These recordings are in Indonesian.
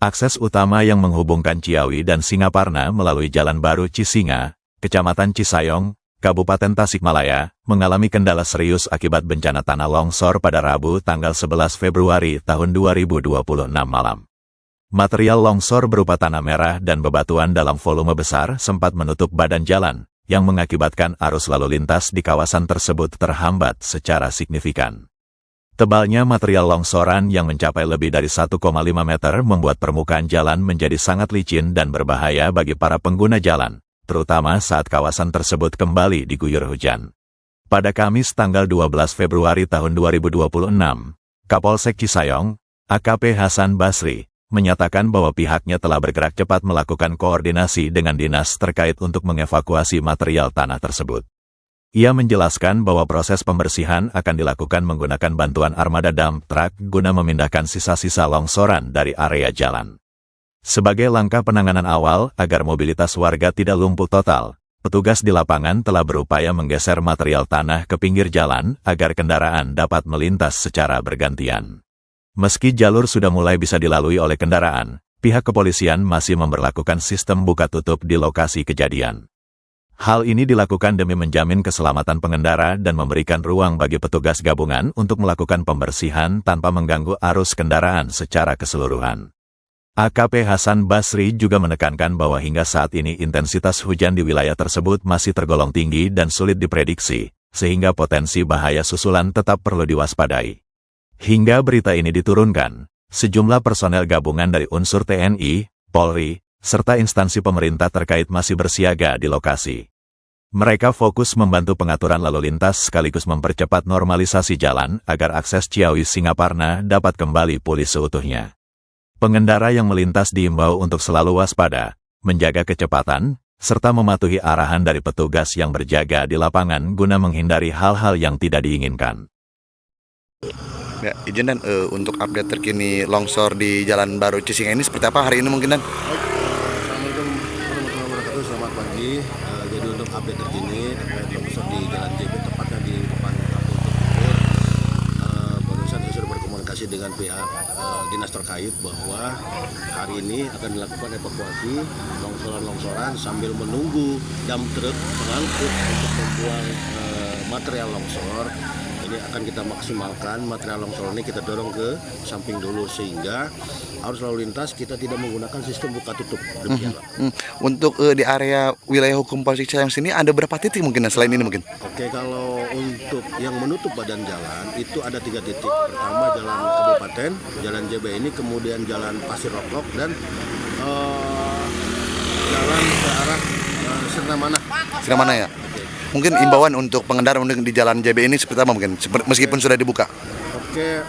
Akses utama yang menghubungkan Ciawi dan Singaparna melalui Jalan Baru Cisinga, Kecamatan Cisayong, Kabupaten Tasikmalaya, mengalami kendala serius akibat bencana tanah longsor pada Rabu tanggal 11 Februari tahun 2026 malam. Material longsor berupa tanah merah dan bebatuan dalam volume besar sempat menutup badan jalan, yang mengakibatkan arus lalu lintas di kawasan tersebut terhambat secara signifikan. Tebalnya material longsoran yang mencapai lebih dari 1,5 meter membuat permukaan jalan menjadi sangat licin dan berbahaya bagi para pengguna jalan, terutama saat kawasan tersebut kembali diguyur hujan. Pada Kamis tanggal 12 Februari tahun 2026, Kapolsek Cisayong, AKP Hasan Basri, menyatakan bahwa pihaknya telah bergerak cepat melakukan koordinasi dengan dinas terkait untuk mengevakuasi material tanah tersebut. Ia menjelaskan bahwa proses pembersihan akan dilakukan menggunakan bantuan armada dump truck guna memindahkan sisa-sisa longsoran dari area jalan. Sebagai langkah penanganan awal agar mobilitas warga tidak lumpuh total, petugas di lapangan telah berupaya menggeser material tanah ke pinggir jalan agar kendaraan dapat melintas secara bergantian. Meski jalur sudah mulai bisa dilalui oleh kendaraan, pihak kepolisian masih memberlakukan sistem buka tutup di lokasi kejadian. Hal ini dilakukan demi menjamin keselamatan pengendara dan memberikan ruang bagi petugas gabungan untuk melakukan pembersihan tanpa mengganggu arus kendaraan secara keseluruhan. AKP Hasan Basri juga menekankan bahwa hingga saat ini intensitas hujan di wilayah tersebut masih tergolong tinggi dan sulit diprediksi, sehingga potensi bahaya susulan tetap perlu diwaspadai. Hingga berita ini diturunkan, sejumlah personel gabungan dari unsur TNI, Polri, serta instansi pemerintah terkait masih bersiaga di lokasi. Mereka fokus membantu pengaturan lalu lintas sekaligus mempercepat normalisasi jalan agar akses Ciawi Singaparna dapat kembali pulih seutuhnya. Pengendara yang melintas diimbau untuk selalu waspada, menjaga kecepatan, serta mematuhi arahan dari petugas yang berjaga di lapangan guna menghindari hal-hal yang tidak diinginkan. Ya, izin dan untuk update terkini longsor di Jalan Baru Cisinga ini seperti apa hari ini mungkin dan? Assalamualaikum warahmatullahi wabarakatuh, selamat pagi. Jadi untuk update terkini terkait longsor di Jalan JB tepatnya di depan Kampung Tukur, barusan saya sudah berkomunikasi dengan pihak dinas terkait bahwa hari ini akan dilakukan evakuasi longsoran-longsoran sambil menunggu dump truck pengangkut untuk membuang material longsor. Ini akan kita maksimalkan material longsor ini kita dorong ke samping dulu sehingga arus lalu lintas kita tidak menggunakan sistem buka tutup. Demikian, Pak. Untuk di area wilayah hukum Polsek Cisayong sini ada berapa titik mungkin selain ini mungkin? Oke, kalau untuk yang menutup badan jalan itu ada 3 titik. Pertama jalan kabupaten, jalan JB ini, kemudian jalan Pasir Roklok dan jalan ke arah Sirnamana ya? Mungkin imbauan untuk pengendara di Jalan JB ini seperti apa mungkin meskipun sudah dibuka? Oke,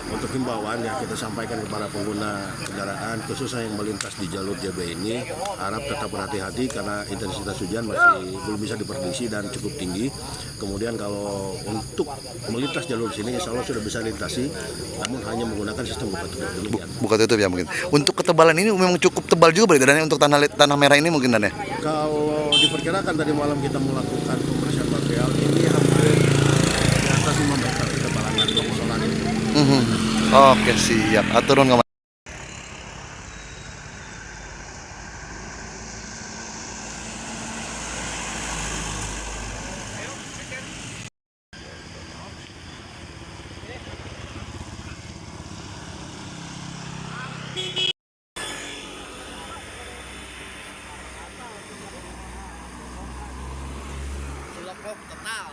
untuk himbauan ya kita sampaikan kepada pengguna kendaraan khususnya yang melintas di jalur JB ini harap tetap berhati-hati karena intensitas hujan masih belum bisa diprediksi dan cukup tinggi. Kemudian kalau untuk melintas jalur sini insya Allah sudah bisa dilintasi, namun hanya menggunakan sistem buka tutup. Buka tutup ya mungkin. Untuk ketebalan ini memang cukup tebal juga berarti dan untuk tanah merah ini mungkin dan ya? Kalau diperkirakan tadi malam kita melakukan pembersihan material ini hampir di atas 5 meter ketebalan longsoran ini. Oke, siap. Aturun ke total.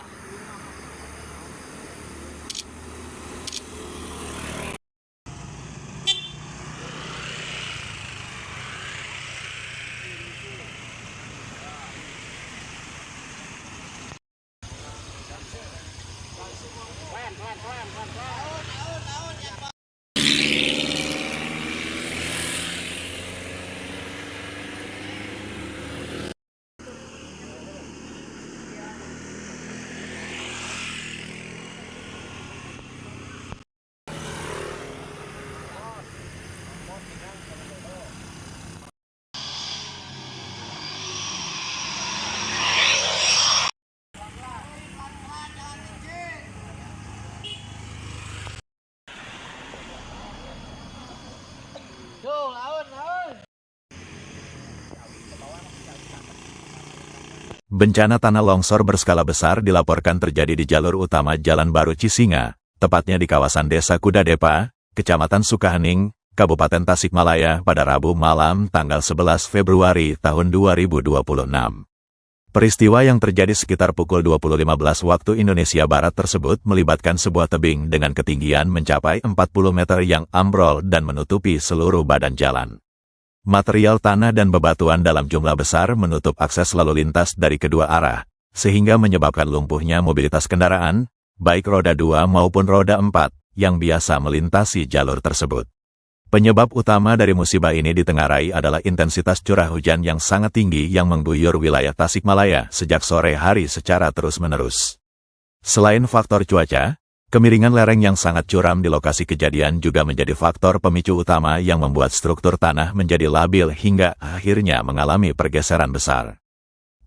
Bencana tanah longsor berskala besar dilaporkan terjadi di jalur utama Jalan Baru Cisinga, tepatnya di kawasan Desa Kudadepa, Kecamatan Sukahening, Kabupaten Tasikmalaya pada Rabu malam tanggal 11 Februari tahun 2026. Peristiwa yang terjadi sekitar pukul 20.15 waktu Indonesia Barat tersebut melibatkan sebuah tebing dengan ketinggian mencapai 40 meter yang ambrol dan menutupi seluruh badan jalan. Material tanah dan bebatuan dalam jumlah besar menutup akses lalu lintas dari kedua arah, sehingga menyebabkan lumpuhnya mobilitas kendaraan, baik roda 2 maupun roda 4, yang biasa melintasi jalur tersebut. Penyebab utama dari musibah ini ditengarai adalah intensitas curah hujan yang sangat tinggi yang mengguyur wilayah Tasikmalaya sejak sore hari secara terus-menerus. Selain faktor cuaca, kemiringan lereng yang sangat curam di lokasi kejadian juga menjadi faktor pemicu utama yang membuat struktur tanah menjadi labil hingga akhirnya mengalami pergeseran besar.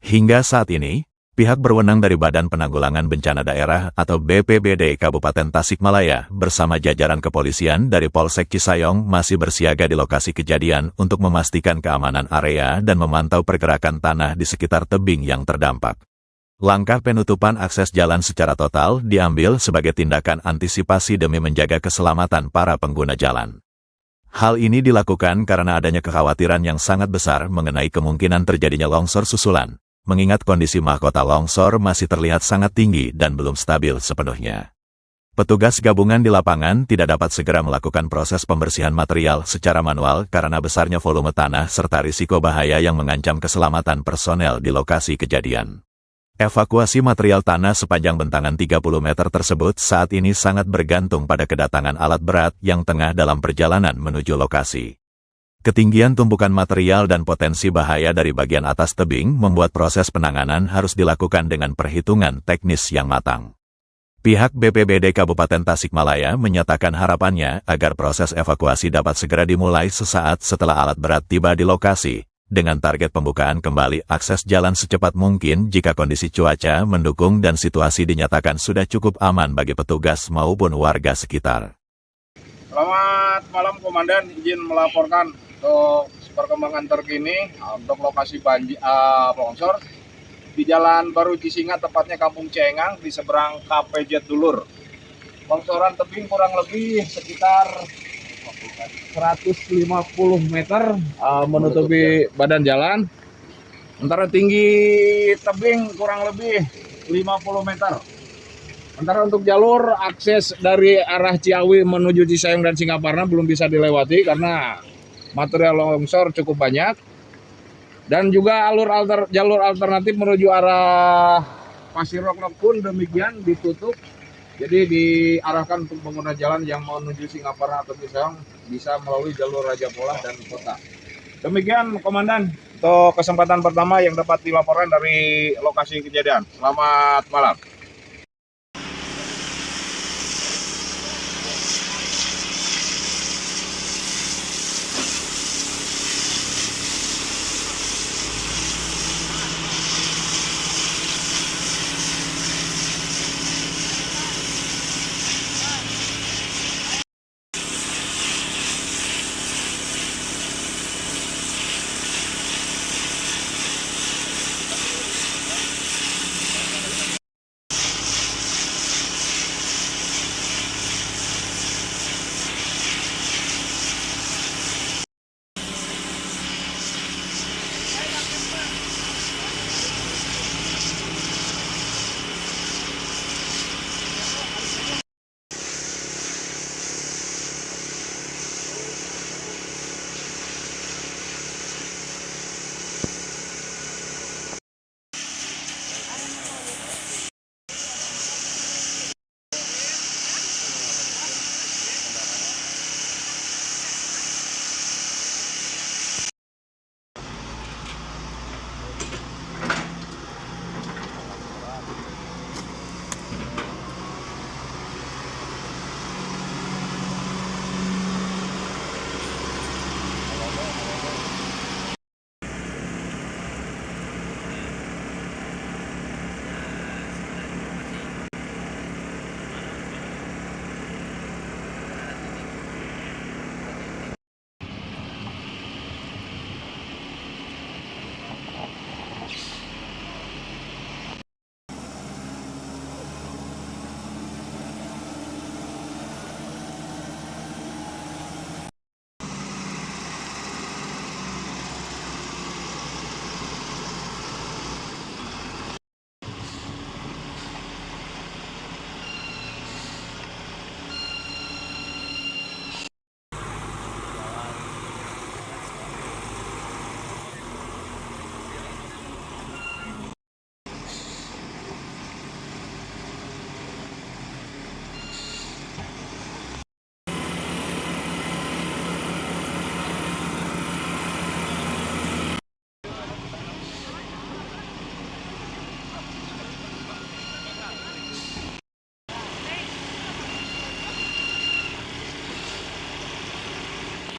Hingga saat ini, pihak berwenang dari Badan Penanggulangan Bencana Daerah atau BPBD Kabupaten Tasikmalaya bersama jajaran kepolisian dari Polsek Cisayong masih bersiaga di lokasi kejadian untuk memastikan keamanan area dan memantau pergerakan tanah di sekitar tebing yang terdampak. Langkah penutupan akses jalan secara total diambil sebagai tindakan antisipasi demi menjaga keselamatan para pengguna jalan. Hal ini dilakukan karena adanya kekhawatiran yang sangat besar mengenai kemungkinan terjadinya longsor susulan, mengingat kondisi mahkota longsor masih terlihat sangat tinggi dan belum stabil sepenuhnya. Petugas gabungan di lapangan tidak dapat segera melakukan proses pembersihan material secara manual karena besarnya volume tanah serta risiko bahaya yang mengancam keselamatan personel di lokasi kejadian. Evakuasi material tanah sepanjang bentangan 30 meter tersebut saat ini sangat bergantung pada kedatangan alat berat yang tengah dalam perjalanan menuju lokasi. Ketinggian tumpukan material dan potensi bahaya dari bagian atas tebing membuat proses penanganan harus dilakukan dengan perhitungan teknis yang matang. Pihak BPBD Kabupaten Tasikmalaya menyatakan harapannya agar proses evakuasi dapat segera dimulai sesaat setelah alat berat tiba di lokasi, dengan target pembukaan kembali akses jalan secepat mungkin jika kondisi cuaca mendukung dan situasi dinyatakan sudah cukup aman bagi petugas maupun warga sekitar. Selamat malam Komandan, izin melaporkan untuk perkembangan terkini untuk lokasi longsor di Jalan Baru Cisinga, tepatnya Kampung Cengang di seberang KPJ Dulur. Longsoran tebing kurang lebih sekitar 150 meter menutupi badan jalan. Sementara tinggi tebing kurang lebih 50 meter. Sementara untuk jalur akses dari arah Ciawi menuju Cisayong dan Singaparna belum bisa dilewati karena material longsor cukup banyak. Dan juga jalur alternatif menuju arah Pasirok pun demikian ditutup. Jadi diarahkan untuk pengguna jalan yang mau menuju Singaparna atau Cisayong bisa melalui jalur Raja Polah dan kota. Demikian Komandan untuk kesempatan pertama yang dapat dilaporkan dari lokasi kejadian. Selamat malam.